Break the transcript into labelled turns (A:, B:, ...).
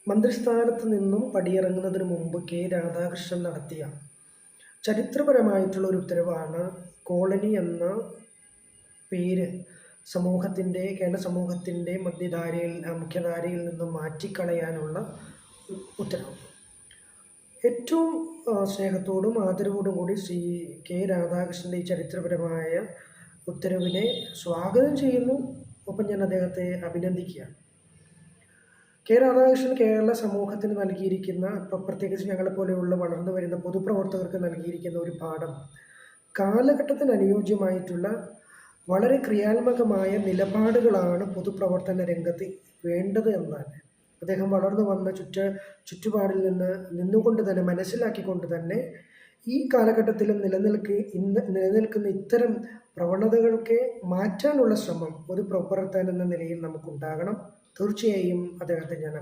A: മന്ത്രിസ്ഥാനത്ത് നിന്നും പടിയിറങ്ങുന്നതിന് മുമ്പ് കെ രാധാകൃഷ്ണൻ നടത്തിയ ചരിത്രപരമായിട്ടുള്ള ഒരു ഉത്തരവാണ് കോളനി എന്ന പേര് കേരള സമൂഹത്തിൻ്റെ മുഖ്യധാരയിൽ നിന്നും മാറ്റിക്കളയാനുള്ള ഉത്തരവ്. ഏറ്റവും സ്നേഹത്തോടും ആദരവോടും കൂടി ശ്രീ കെ രാധാകൃഷ്ണൻ്റെ ഈ ചരിത്രപരമായ ഉത്തരവിനെ സ്വാഗതം ചെയ്യുന്നു. ഒപ്പം ഞാൻ അദ്ദേഹത്തെ അഭിനന്ദിക്കുകയാണ്. കെ രാധാകൃഷ്ണൻ കേരള സമൂഹത്തിന് നൽകിയിരിക്കുന്ന, പ്രത്യേകിച്ച് ഞങ്ങളെപ്പോലെയുള്ള വളർന്നു വരുന്ന പൊതുപ്രവർത്തകർക്ക് നൽകിയിരിക്കുന്ന ഒരു പാഠം, കാലഘട്ടത്തിന് അനുയോജ്യമായിട്ടുള്ള വളരെ ക്രിയാത്മകമായ നിലപാടുകളാണ് പൊതുപ്രവർത്തന രംഗത്ത് വേണ്ടത് എന്നാണ്. അദ്ദേഹം വളർന്നു വന്ന ചുറ്റുപാടിൽ നിന്നുകൊണ്ട് തന്നെ മനസ്സിലാക്കിക്കൊണ്ട് തന്നെ ഈ കാലഘട്ടത്തിലും നിലനിൽക്കുന്ന ഇത്തരം പ്രവണതകൾക്ക് മാറ്റാനുള്ള ശ്രമം ഒരു പ്രവർത്തകൻ എന്ന നിലയിൽ നമുക്കുണ്ടാകണം. തീർച്ചയായും അദ്ദേഹത്തെ ഞാൻ